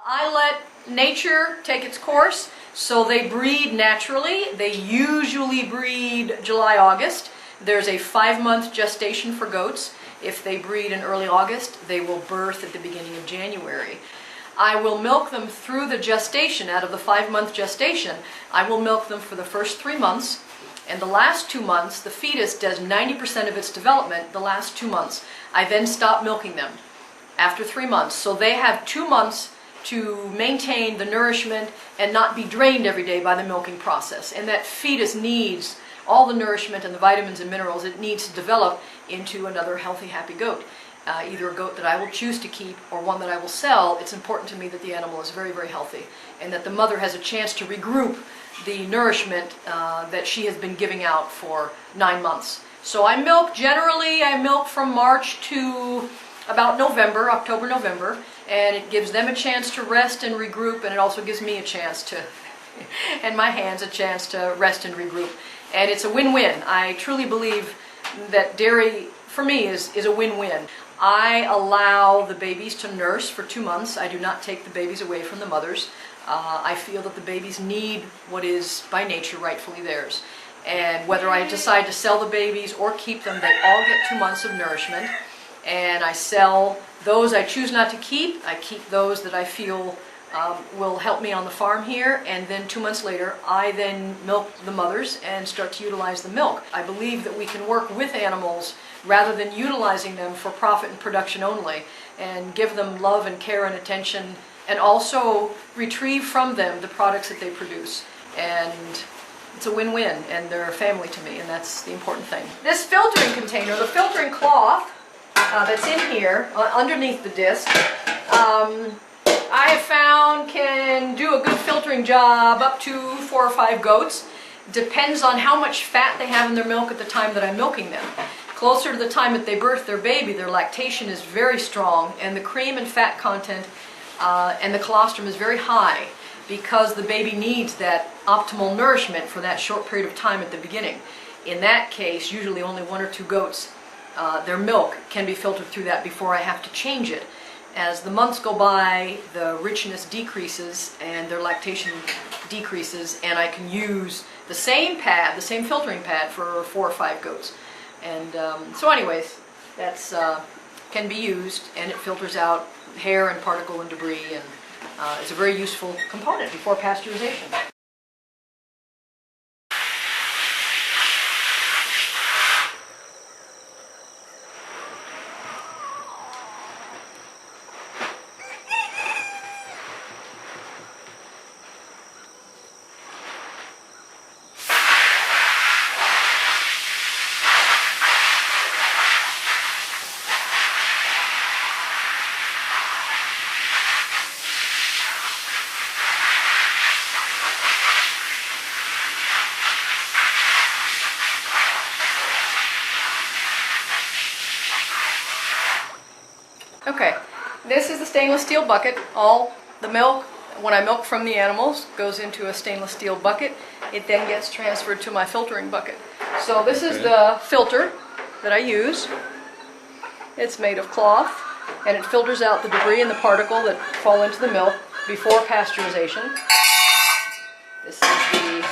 I let nature take its course, so they breed naturally. They usually breed July, August. There's a 5-month gestation for goats. If they breed in early August, they will birth at the beginning of January. I will milk them through the gestation. Out of the 5-month gestation, I will milk them for the first 3 months, and the last 2 months, the fetus does 90% of its development the last 2 months. I then stop milking them after 3 months. So they have 2 months to maintain the nourishment and not be drained every day by the milking process. And that fetus needs all the nourishment and the vitamins and minerals it needs to develop into another healthy, happy goat. Either a goat that I will choose to keep or one that I will sell. It's important to me that the animal is very, very healthy and that the mother has a chance to regroup the nourishment that she has been giving out for 9 months. So I milk from March to about November, October, November, and it gives them a chance to rest and regroup, and it also gives me a chance to, and my hands a chance to rest and regroup. And it's a win-win. I truly believe that dairy, for me, is a win-win. I allow the babies to nurse for 2 months. I do not take the babies away from the mothers. I feel that the babies need what is by nature rightfully theirs. And whether I decide to sell the babies or keep them, they all get 2 months of nourishment. And I sell those I choose not to keep. I keep those that I feel will help me on the farm here, and then 2 months later I then milk the mothers and start to utilize the milk. I believe that we can work with animals rather than utilizing them for profit and production only, and give them love and care and attention, and also retrieve from them the products that they produce. And it's a win-win, and they're a family to me, and that's the important thing. This filtering container, the filtering cloth that's in here underneath the disc, I have found can do a good filtering job up to 4 or 5 goats. Depends on how much fat they have in their milk at the time that I'm milking them. Closer to the time that they birth their baby, their lactation is very strong, and the cream and fat content and the colostrum is very high, because the baby needs that optimal nourishment for that short period of time at the beginning. In that case, usually only 1 or 2 goats, their milk can be filtered through that before I have to change it. As the months go by, the richness decreases and their lactation decreases, and I can use the same pad, the same filtering pad, for 4 or 5 goats. And so anyways, that's can be used, and it filters out hair and particle and debris, and it's a very useful component before pasteurization. Okay, this is the stainless steel bucket. All the milk, when I milk from the animals, goes into a stainless steel bucket. It then gets transferred to my filtering bucket. So this is the filter that I use. It's made of cloth, and it filters out the debris and the particle that fall into the milk before pasteurization. This is the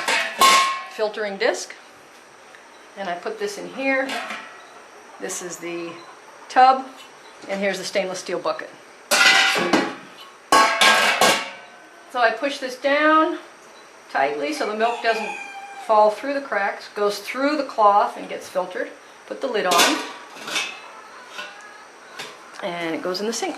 filtering disc, and I put this in here. This is the tub. And here's the stainless steel bucket. So I push this down tightly so the milk doesn't fall through the cracks, goes through the cloth and gets filtered. Put the lid on, and it goes in the sink.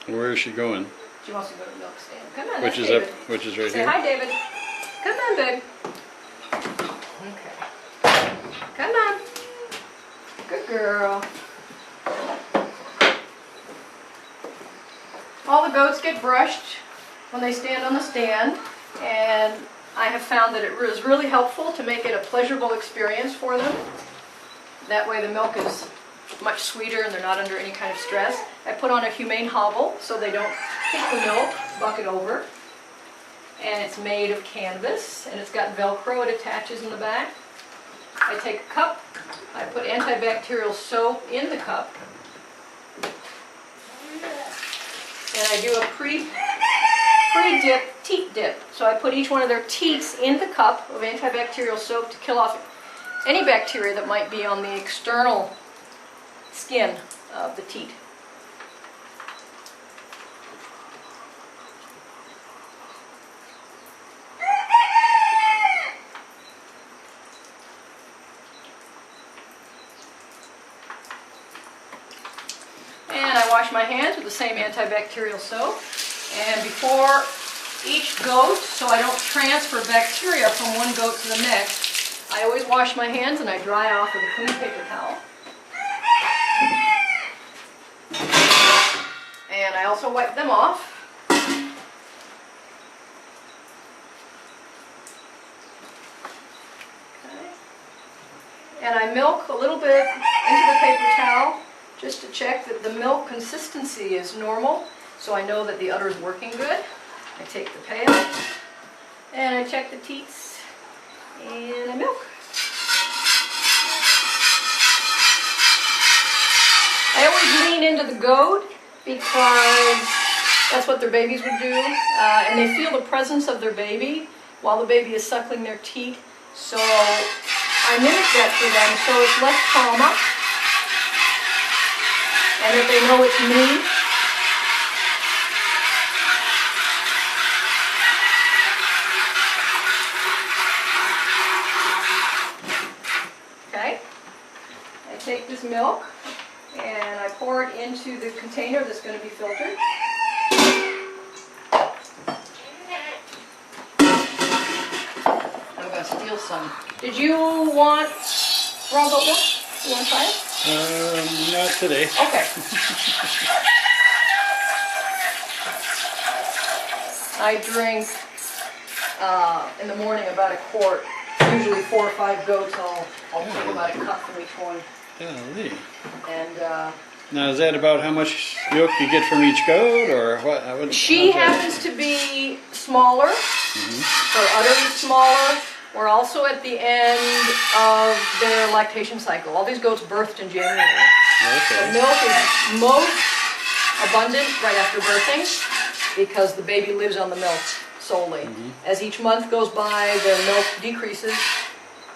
Where is she going? She wants to go to the milk stand. Come on, which is David. which is right Say here? hi, David. Come on, babe. Okay. Come on. Good girl. All the goats get brushed when they stand on the stand, and I have found that it is really helpful to make it a pleasurable experience for them. That way the milk is much sweeter and they're not under any kind of stress. I put on a humane hobble so they don't kick the milk bucket over. And it's made of canvas and it's got Velcro, it attaches in the back. I take a cup, I put antibacterial soap in the cup, and I do a pre-dip teat dip. So I put each one of their teats in the cup of antibacterial soap to kill off any bacteria that might be on the external skin of the teat. And I wash my hands with the same antibacterial soap. And before each goat, so I don't transfer bacteria from one goat to the next, I always wash my hands and I dry off with a clean paper towel. And I also wipe them off. Okay. And I milk a little bit into the paper towel just to check that the milk consistency is normal, so I know that the udder is working good. I take the pail and I check the teats and I milk. I always lean into the goat because that's what their babies would do, and they feel the presence of their baby while the baby is suckling their teat, so I mimic that for them so it's less trauma. And if they know it's me, okay, I take this milk and I pour it into the container that's going to be filtered. I'm going to steal some. Did you want raw goat milk? You want to try it? Not today. Okay. I drink in the morning about a quart. Usually 4 or 5 goats. I'll take about a cup from each one. Golly. And Now, is that about how much milk you get from each goat, or what? She happens to be smaller. Her udder is smaller. We're also at the end of their lactation cycle. All these goats birthed in January. Okay. The milk is most abundant right after birthing because the baby lives on the milk solely. As each month goes by, their milk decreases,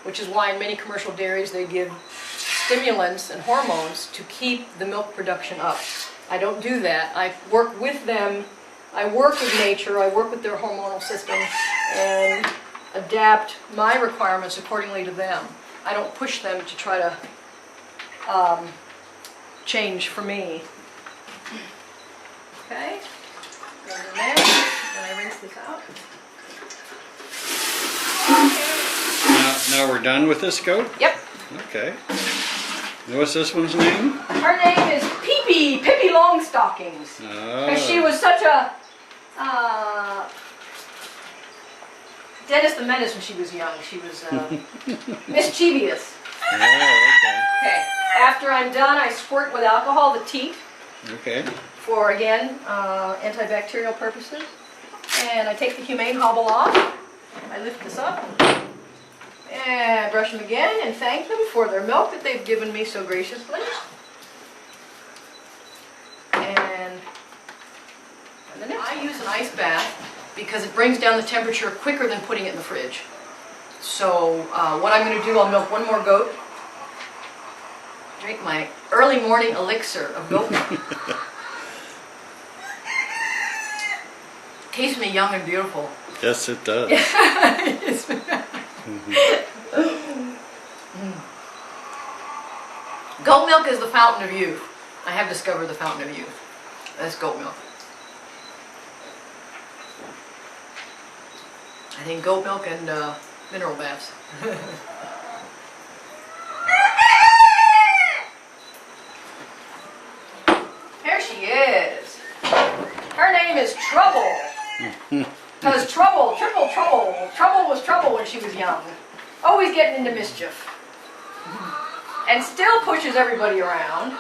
which is why in many commercial dairies they give stimulants and hormones to keep the milk production up. I don't do that. I work with them. I work with nature. I work with their hormonal system and adapt my requirements accordingly to them. I don't push them to try to change for me. Okay, go to the next, and I rinse this out. Now we're done with this goat? Yep. Okay. And what's this one's name? Her name is Pippi Longstockings. Because she was such a Dennis the Menace when she was young. She was mischievous. Oh, okay. Okay, after I'm done, I squirt with alcohol the teat Okay. for, again, antibacterial purposes. And I take the humane hobble off. I lift this up. And brush them again and thank them for their milk that they've given me so graciously. And then I use an ice bath because it brings down the temperature quicker than putting it in the fridge. So what I'm going to do, I'll milk one more goat. Drink my early morning elixir of goat milk. Keeps me young and beautiful. Yes, it does. Goat milk is the fountain of youth. I have discovered the fountain of youth. That's goat milk. I think goat milk and mineral baths. Here she is. Her name is Trouble. Because trouble was trouble when she was young. Always getting into mischief. and still pushes everybody around.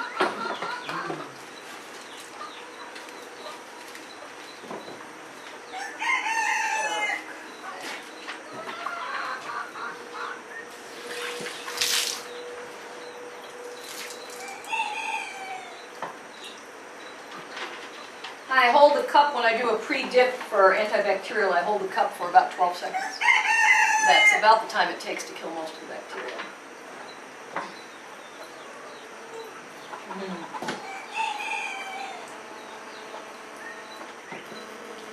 I hold the cup when I do a pre-dip for antibacterial. I hold the cup for about 12 seconds. That's about the time it takes to kill most of the bacteria.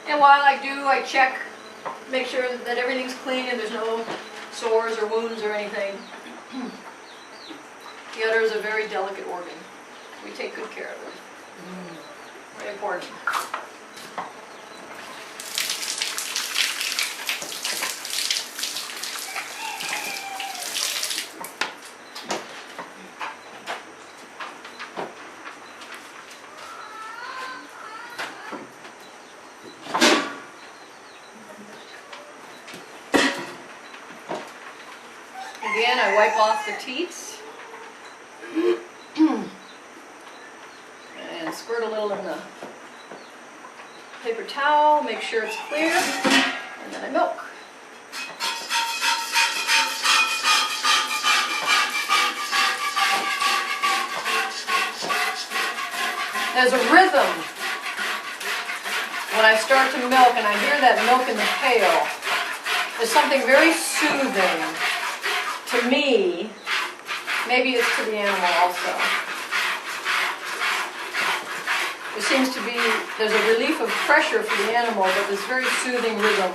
And while I do, I check, make sure that everything's clean and there's no sores or wounds or anything. The udder is a very delicate organ. We take good care of it. Very important. Again, I wipe off the teats. And squirt a little in the paper towel, make sure it's clear, and then I milk. There's a rhythm when I start to milk and I hear that milk in the pail. There's something very soothing to me. Maybe it's to the animal also. There seems to be, there's a relief of pressure for the animal, but this very soothing rhythm.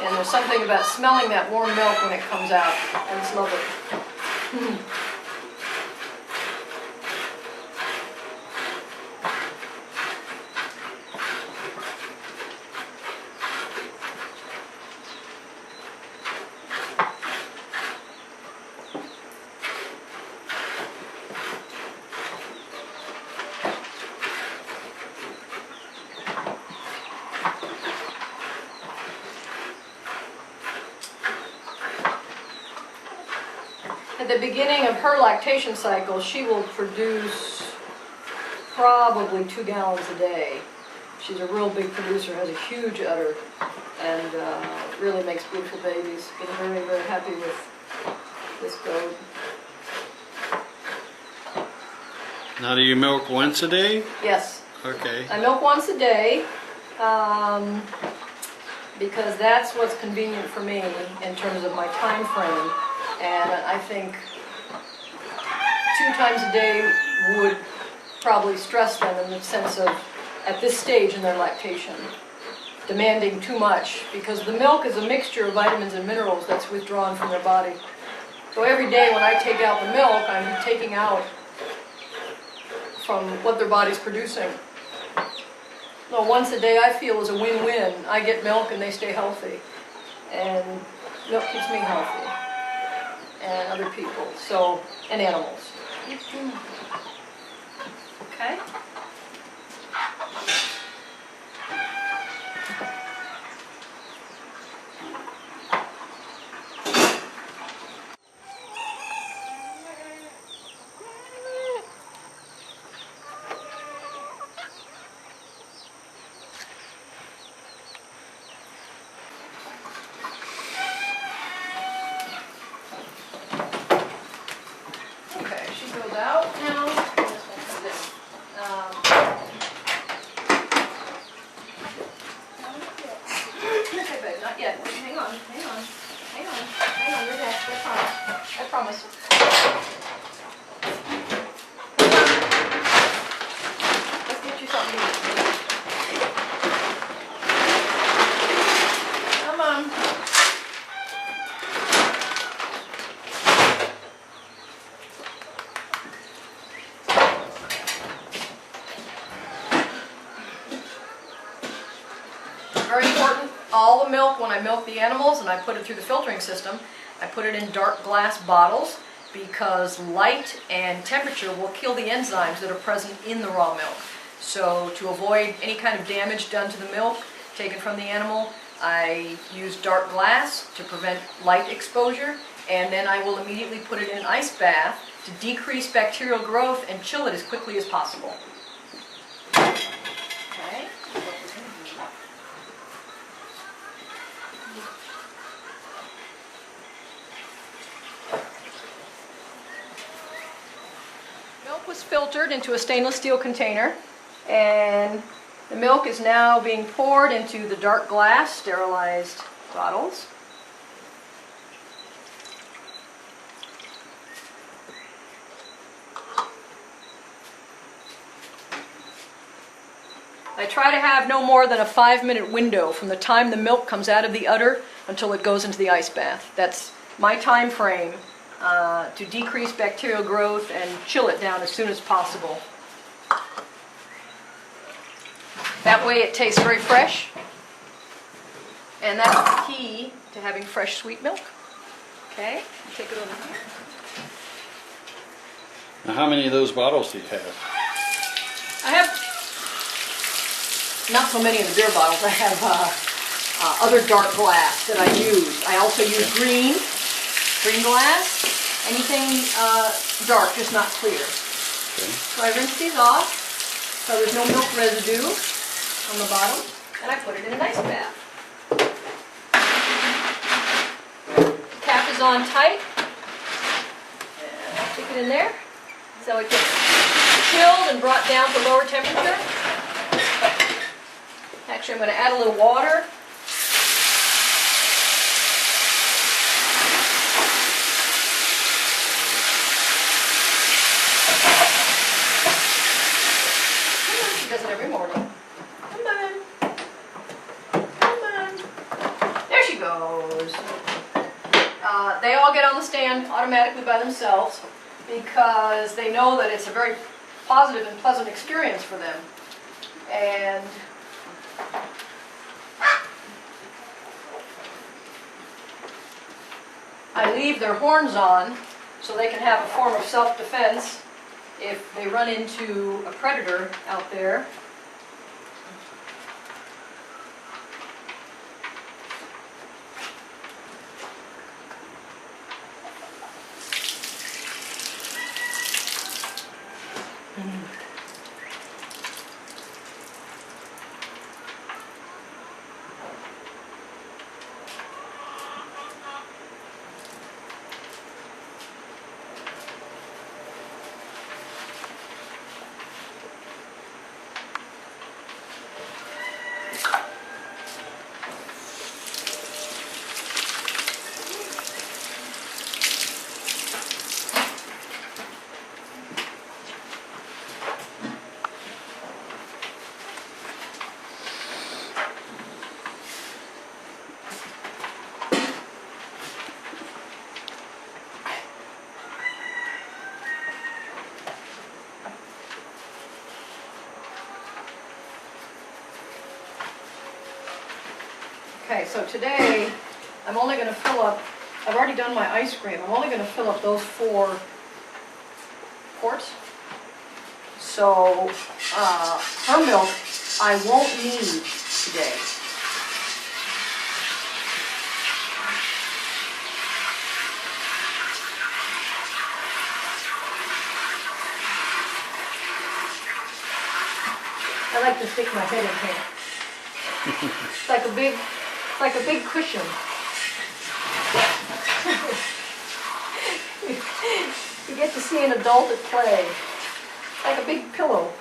And there's something about smelling that warm milk when it comes out, and it's lovely. At the beginning of her lactation cycle, she will produce probably 2 gallons a day. She's a real big producer, has a huge udder, and really makes beautiful babies. Been very, very happy with this goat. Now, do you milk once a day? Yes. Okay. I milk once a day because that's what's convenient for me in terms of my time frame. And I think 2 times a day would probably stress them in the sense of, at this stage in their lactation, demanding too much, because the milk is a mixture of vitamins and minerals that's withdrawn from their body. So every day when I take out the milk, I'm taking out from what their body's producing. So once a day I feel is a win-win. I get milk and they stay healthy. And milk keeps me healthy. And other people, so, and animals. Okay? Out now. This one comes in. Okay, babe, not yet. Hang on, hang on, hang on, hang on. You're next. I promise. I promise. Let's get you something to eat. Come on. Very important, all the milk, when I milk the animals and I put it through the filtering system, I put it in dark glass bottles because light and temperature will kill the enzymes that are present in the raw milk. So to avoid any kind of damage done to the milk taken from the animal, I use dark glass to prevent light exposure, and then I will immediately put it in an ice bath to decrease bacterial growth and chill it as quickly as possible. Okay. Milk was filtered into a stainless steel container, and the milk is now being poured into the dark glass sterilized bottles. I try to have no more than a 5-minute window from the time the milk comes out of the udder until it goes into the ice bath. That's my time frame to decrease bacterial growth and chill it down as soon as possible. That way it tastes very fresh, and that's the key to having fresh sweet milk. Okay, take it over here. Now, how many of those bottles do you have? I have not so many of the beer bottles. I have other dark glass that I use. I also use green glass, anything dark, just not clear. Okay. So I rinse these off so there's no milk residue on the bottom, and I put it in an ice bath. The cap is on tight, and I stick it in there so it gets chilled and brought down to lower temperature. Actually, I'm going to add a little water. She does it every morning. Come on. Come on. There she goes. They all get on the stand automatically by themselves because they know that it's a very positive and pleasant experience for them. And I leave their horns on so they can have a form of self-defense if they run into a predator out there. Okay, so today I'm only going to fill up, I've already done my ice cream, I'm only going to fill up those 4 quarts. So her milk I won't need today. I like to stick my head in here. It's like a big cushion. You get to see an adult at play. Like a big pillow.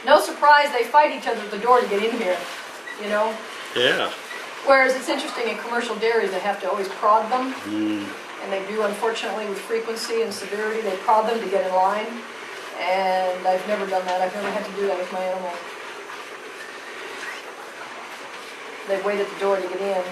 No surprise they fight each other at the door to get in here, you know? Yeah. Whereas it's interesting in commercial dairies they have to always prod them. And they do, unfortunately, with frequency and severity, they prod them to get in line. And I've never done that. I've never had to do that with my animals. They wait at the door to get in.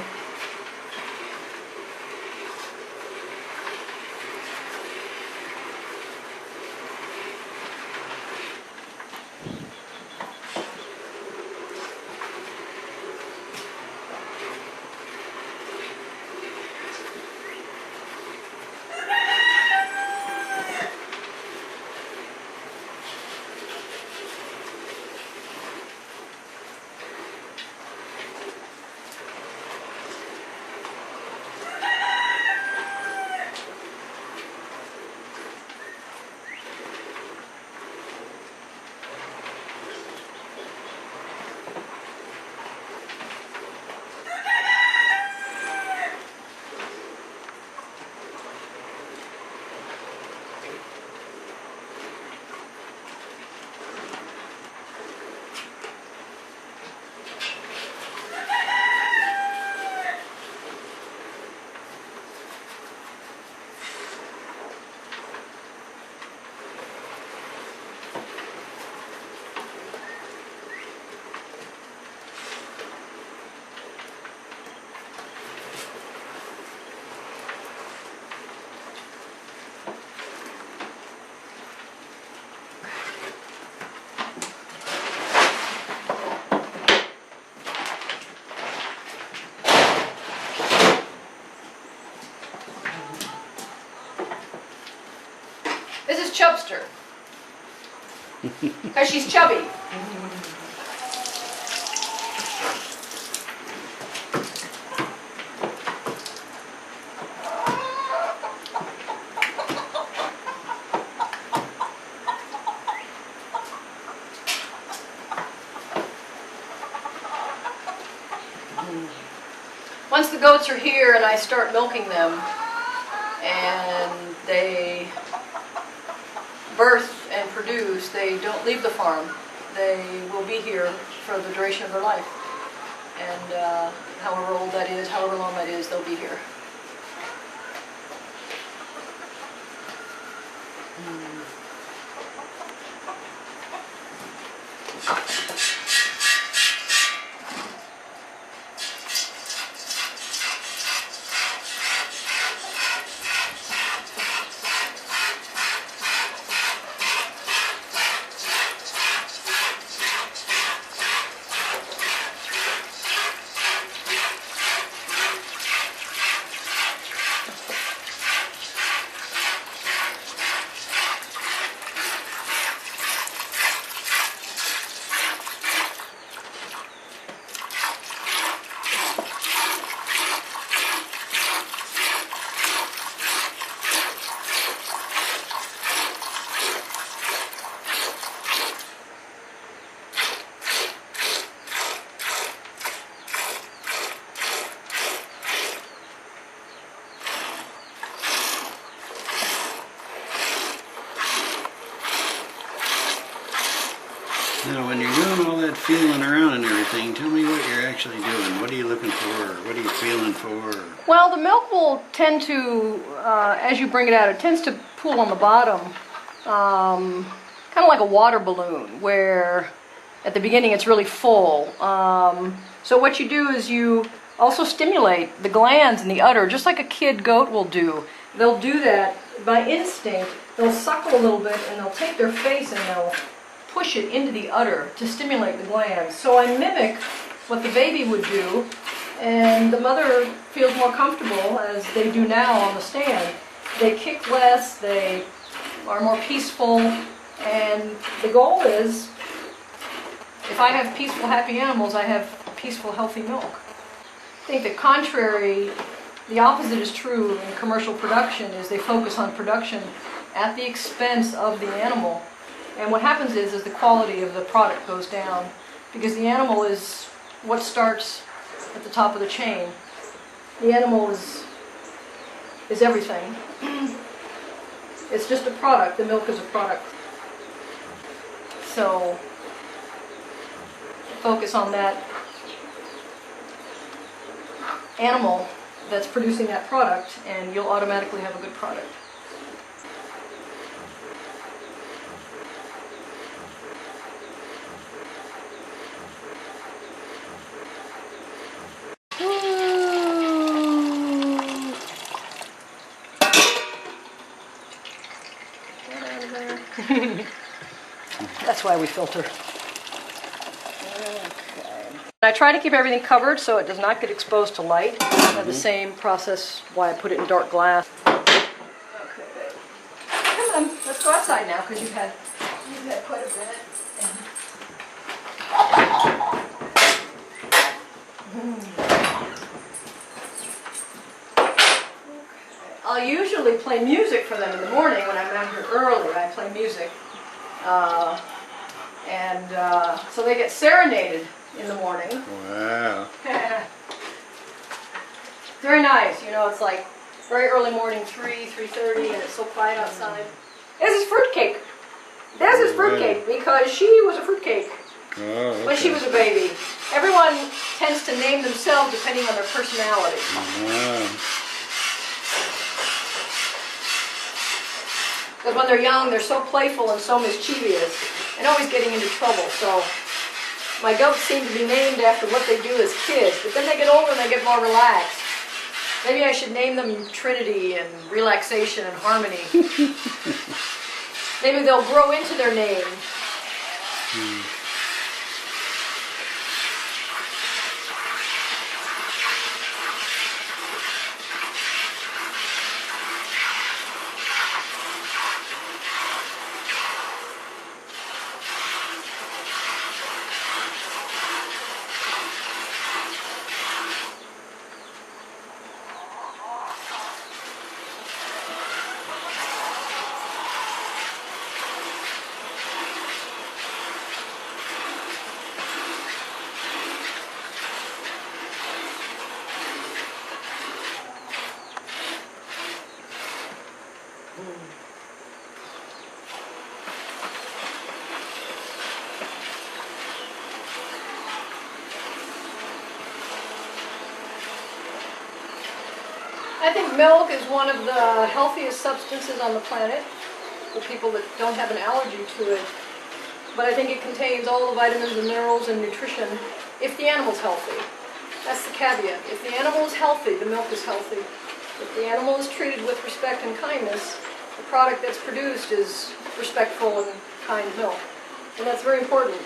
is Chubster. Because she's chubby. Once the goats are here and I start milking them and they birth and produce, they don't leave the farm. They will be here for the duration of their life. And however old that is, however long that is, they'll be here. Now, when you're doing all that feeling around and everything, tell me what you're actually doing. What are you looking for? What are you feeling for? Well, the milk will tend to, as you bring it out, it tends to pool on the bottom, kind of like a water balloon, where at the beginning it's really full. So what you do is you also stimulate the glands in the udder, just like a kid goat will do. They'll do that by instinct. They'll suckle a little bit and they'll take their face and they'll push it into the udder to stimulate the glands. So I mimic what the baby would do, and the mother feels more comfortable, as they do now on the stand. They kick less, they are more peaceful, and the goal is, if I have peaceful, happy animals, I have peaceful, healthy milk. I think the contrary, the opposite is true in commercial production, is they focus on production at the expense of the animal. And what happens is the quality of the product goes down, because the animal is what starts at the top of the chain. The animal is everything. It's just a product. The milk is a product. So focus on that animal that's producing that product, and you'll automatically have a good product. That's why we filter. Okay. I try to keep everything covered so it does not get exposed to light. I have the same process why I put it in dark glass. Okay, come on, let's go outside now, because you've had quite a bit. I'll usually play music for them in the morning when I'm out here early. I play music. So they get serenaded in the morning. Wow. Very nice. You know, it's like very early morning, 3:30, and it's so quiet outside. This is fruitcake. This is fruitcake because she was a fruitcake when she was a baby. Everyone tends to name themselves depending on their personality. Because when they're young, they're so playful and so mischievous and always getting into trouble. So my goats seem to be named after what they do as kids, but then they get older and they get more relaxed. Maybe I should name them Trinity and Relaxation and Harmony. Maybe they'll grow into their name. I think milk is one of the healthiest substances on the planet for people that don't have an allergy to it. But I think it contains all the vitamins and minerals and nutrition if the animal's healthy. That's the caveat. If the animal is healthy, the milk is healthy. If the animal is treated with respect and kindness, the product that's produced is respectful and kind milk. And that's very important.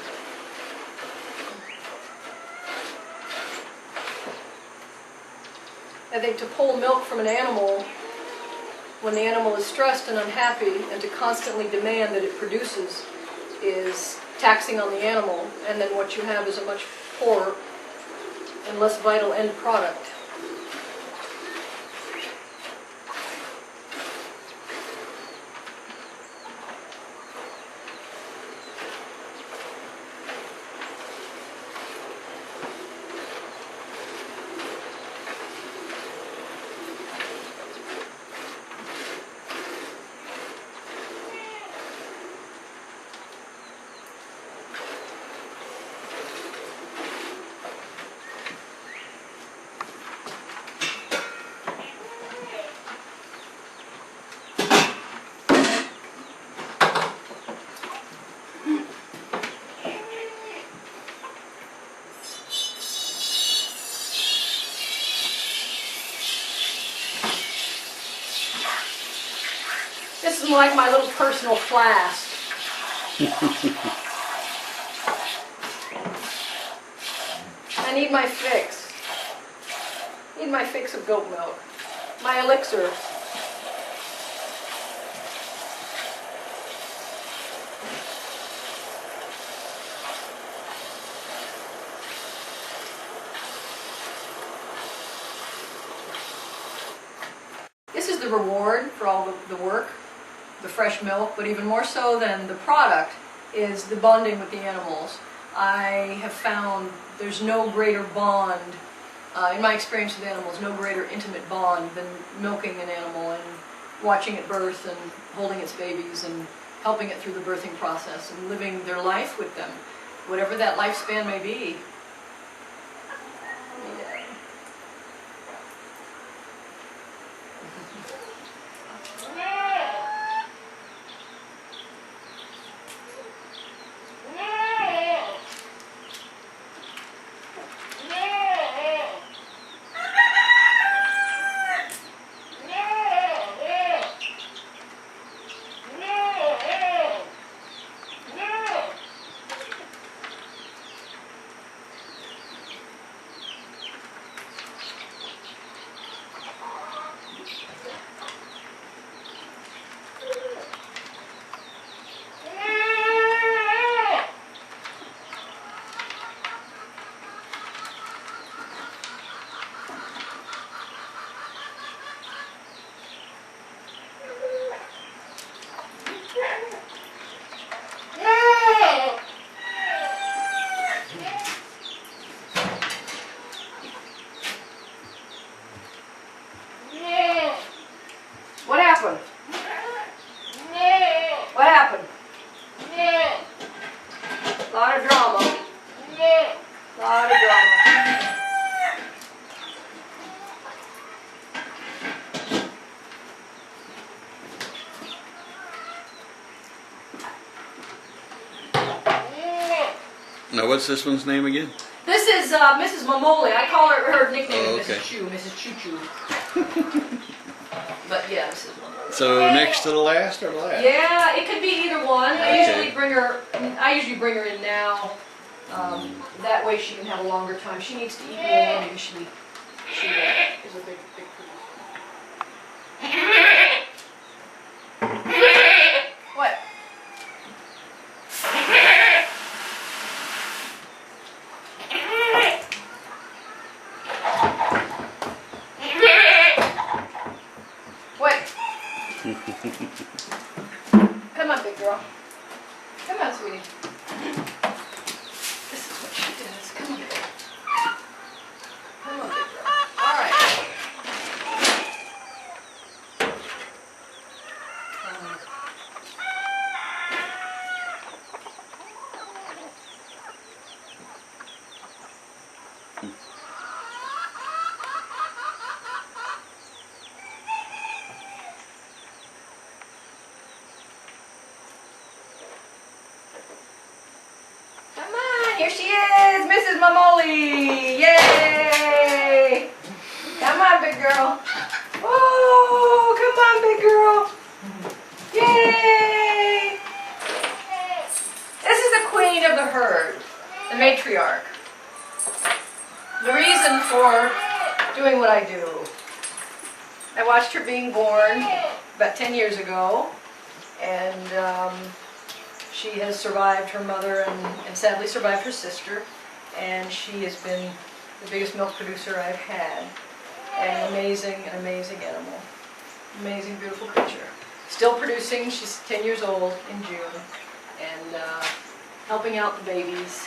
I think to pull milk from an animal when the animal is stressed and unhappy and to constantly demand that it produces is taxing on the animal, and then what you have is a much poorer and less vital end product. This is like my little personal flask. I need my fix. I need my fix of goat milk. My elixir. This is the reward for all the work, the fresh milk, but even more so than the product is the bonding with the animals. I have found there's no greater bond, in my experience with animals, no greater intimate bond than milking an animal and watching it birth and holding its babies and helping it through the birthing process and living their life with them, whatever that lifespan may be. What happened? What happened? A lot of drama. A lot of drama. Now, what's this one's name again? This is Mrs. Mamolie. I call her nickname Oh, is okay. Mrs. Choo, Mrs. Choo Choo. But yeah, Mrs. Mamolie. So next to the last or the last? Yeah, it could be either one. I Okay. usually bring her in now. That way she can have a longer time. She needs to eat more usually. She is a big What? What? Come on, big girl. Come on, sweetie. This is what she does. Come on, big girl. Come on, big girl. All right. here she is, Mrs. Mamolie. Yay! Come on, big girl. Oh, come on, big girl. Yay! This is the queen of the herd, the matriarch. The reason for doing what I do. I watched her being born about 10 years ago, and she has survived her mother and sadly survived her sister, and she has been the biggest milk producer I've had. An amazing animal. Amazing, beautiful creature. Still producing. She's 10 years old in June, and helping out the babies,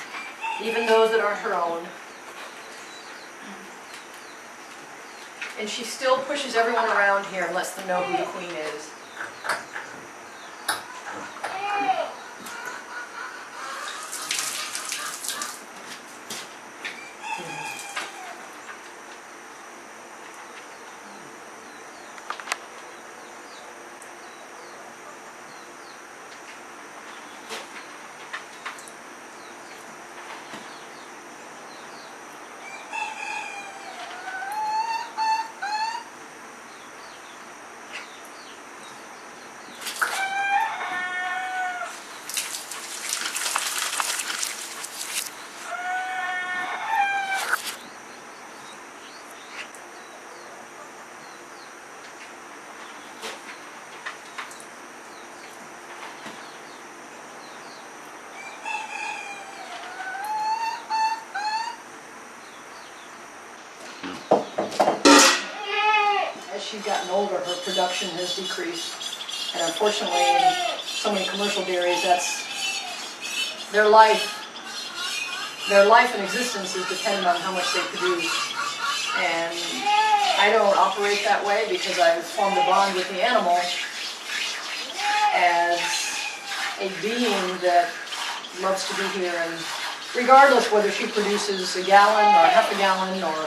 even those that aren't her own. And she still pushes everyone around here and lets them know who the queen is. As she's gotten older, her production has decreased. And unfortunately, in so many commercial dairies, that's their life. Their life and existence is dependent on how much they produce. And I don't operate that way because I've formed a bond with the animal as a being that loves to be here. And regardless whether she produces a gallon or half a gallon or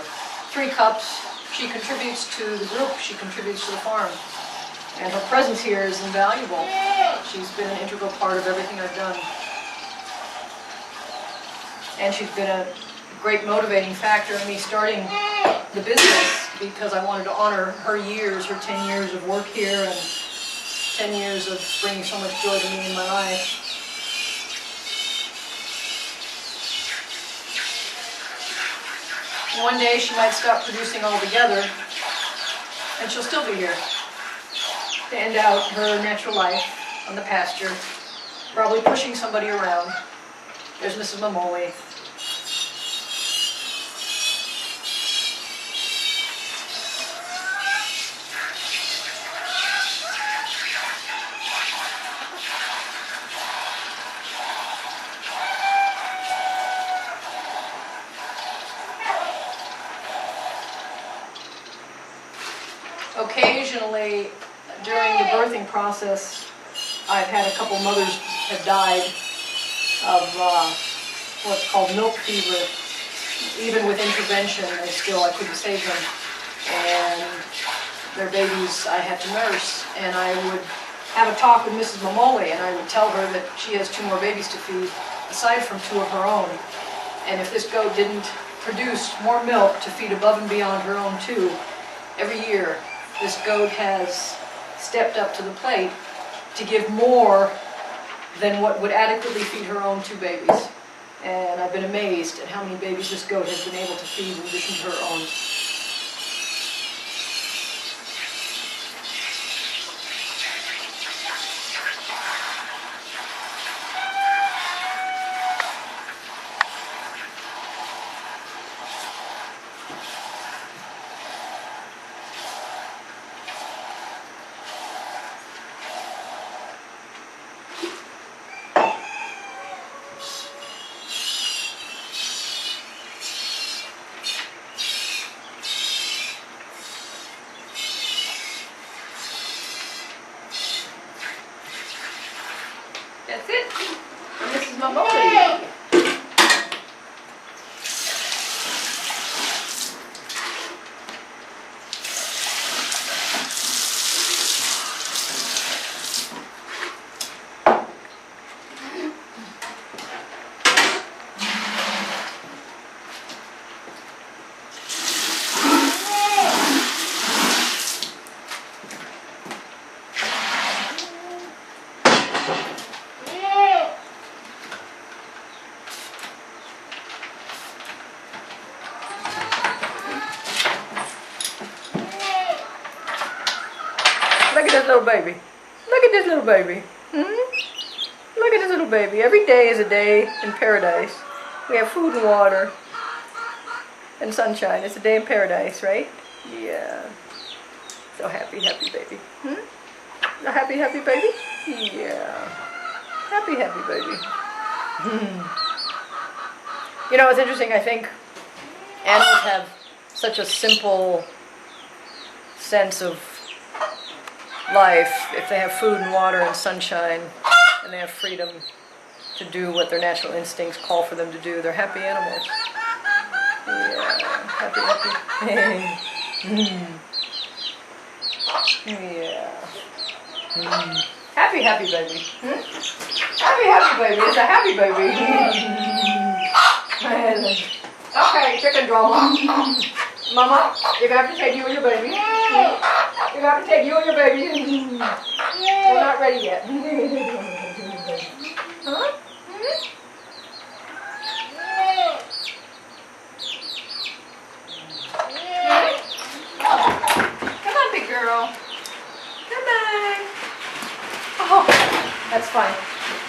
3 cups, she contributes to the group, she contributes to the farm. And her presence here is invaluable. She's been an integral part of everything I've done. And she's been a great motivating factor in me starting the business because I wanted to honor her years, her 10 years of work here and 10 years of bringing so much joy to me in my life. One day she might stop producing altogether, and she'll still be here to end out her natural life on the pasture, probably pushing somebody around. There's Mrs. Mamolie. Occasionally, during the birthing process, I've had a couple mothers have died of what's called milk fever. Even with intervention, I couldn't save them. And their babies I had to nurse. And I would have a talk with Mrs. Mamolie, and I would tell her that she has 2 more babies to feed, aside from 2 of her own. And if this goat didn't produce more milk to feed above and beyond her own 2, every year, this goat has stepped up to the plate to give more than what would adequately feed her own 2 babies. And I've been amazed at how many babies this goat has been able to feed in addition to her own. That's it. And this is Mamolie. Look at this little baby. Look at this little baby. Look at this little baby. Every day is a day in paradise. We have food and water and sunshine. It's a day in paradise, right? Yeah. So happy, happy baby. A happy, happy baby? Yeah. Happy, happy baby. You know, it's interesting. I think animals have such a simple sense of life. If they have food and water and sunshine, and they have freedom to do what their natural instincts call for them to do, they're happy animals. Yeah, happy, happy. Yeah. Happy, happy baby. Happy, happy baby. It's a happy baby. Okay, chicken drama. Mama, you're gonna have to take you and your baby. You're gonna have to take you and your baby. We're not ready yet. Huh? Come on, big girl. Come on. Oh, that's fine.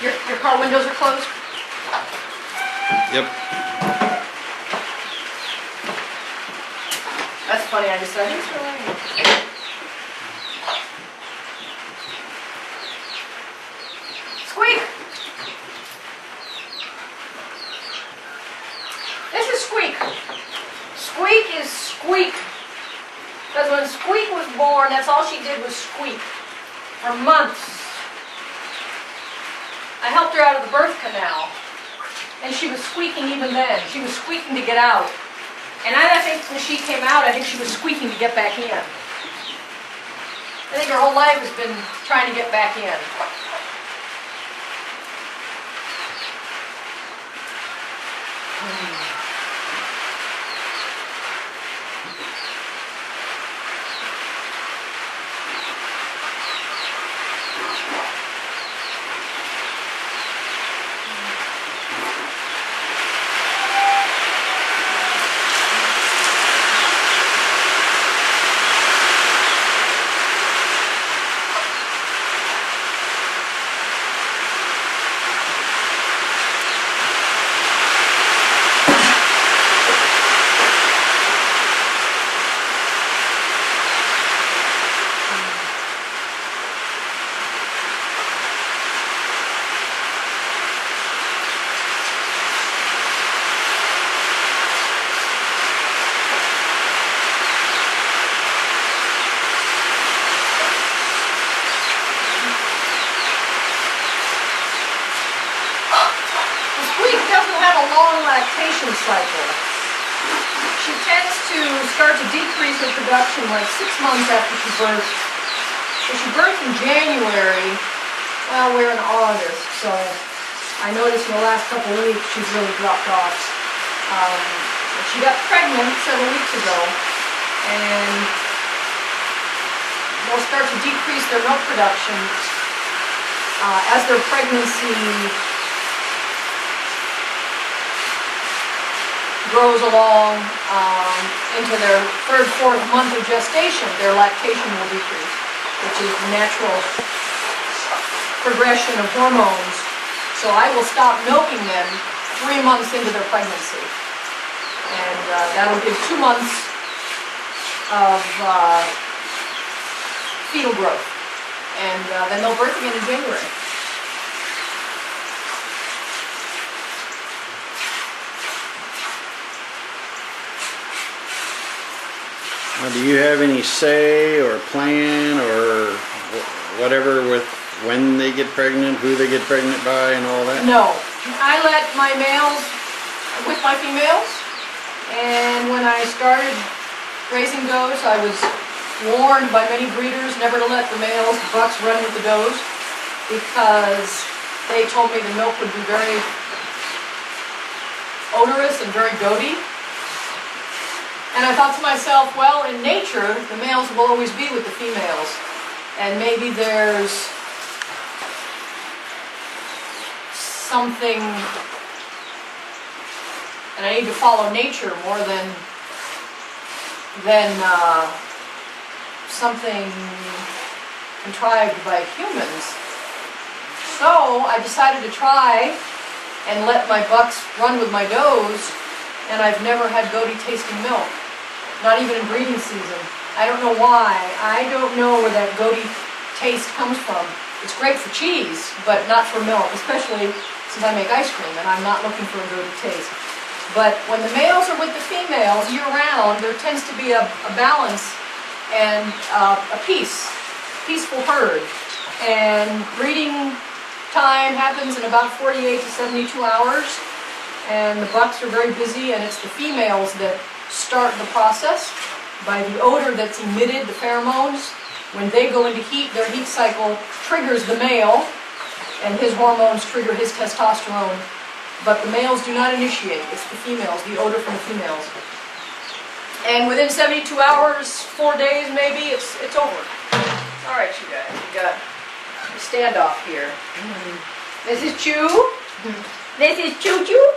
Your car windows are closed? Yep. That's funny, I just said, it's really... Squeak! This is Squeak. Squeak is Squeak. Because when Squeak was born, that's all she did was squeak. For months. I helped her out of the birth canal. And she was squeaking even then. She was squeaking to get out. And I think when she came out, I think she was squeaking to get back in. I think her whole life has been trying to get back in. Cycle. She tends to start to decrease her production like 6 months after she births. So she birthed in January, well, we're in August, so I noticed in the last couple of weeks she's really dropped off. She got pregnant several weeks ago, and they'll start to decrease their milk production as their pregnancy grows along into their 3rd, 4th month of gestation. Their lactation will decrease, which is the natural progression of hormones. So I will stop milking them 3 months into their pregnancy. And that'll give 2 months of fetal growth. And then they'll birth again in January. Now, do you have any say or plan or whatever with when they get pregnant, who they get pregnant by, and all that? No. I let my males with my females, and when I started raising does, I was warned by many breeders never to let the males, bucks, run with the does, because they told me the milk would be very odorous and very goaty. And I thought to myself, well, in nature, the males will always be with the females. And maybe there's something, and I need to follow nature more than something contrived by humans. So I decided to try and let my bucks run with my does, and I've never had goaty tasting milk, not even in breeding season. I don't know why. I don't know where that goaty taste comes from. It's great for cheese, but not for milk, especially since I make ice cream and I'm not looking for a goaty taste. But when the males are with the females year-round, there tends to be a balance and a peaceful herd. And breeding time happens in about 48 to 72 hours, and the bucks are very busy, and it's the females that start the process by the odor that's emitted, the pheromones. When they go into heat, their heat cycle triggers the male, and his hormones trigger his testosterone. But the males do not initiate, it's the females, the odor from the females. And within 72 hours, 4 days maybe, it's over. All right, you guys, we got a standoff here. This is Choo. This is Choo Choo.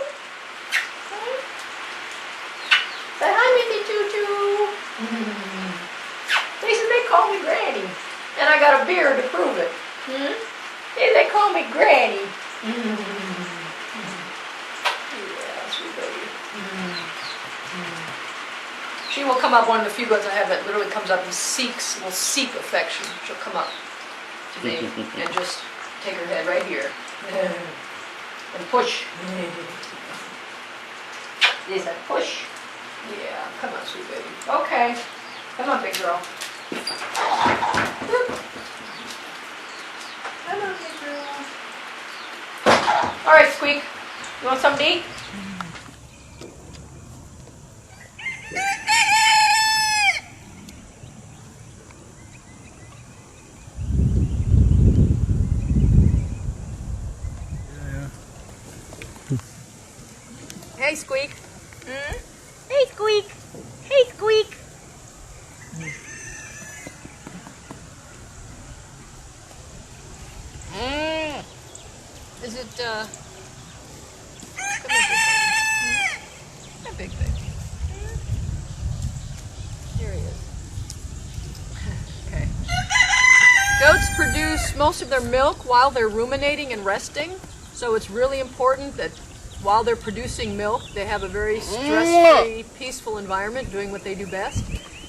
Say hi, Missy Choo Choo. They call me Granny, and I got a beard to prove it. They call me Granny. Yeah, sweet baby. She will come up, one of the few goats I have that literally comes up and will seek affection. She'll come up to me and just take her head right here and push. There's a push. Yeah, come on, sweet baby. Okay, come on, big girl. Come on, big girl. All right, Squeak. You want something to eat? Hey, Squeak. Hey, Squeak. Hey, Squeak. Is it, come here, big baby. Here he is. Okay. Goats produce most of their milk while they're ruminating and resting, so it's really important that while they're producing milk, they have a very stress-free, peaceful environment doing what they do best.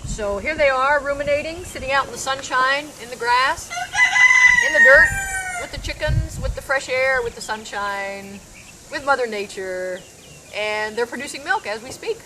So here they are, ruminating, sitting out in the sunshine, in the grass, in the dirt, with the chickens, with the fresh air, with the sunshine, with Mother Nature, and they're producing milk as we speak.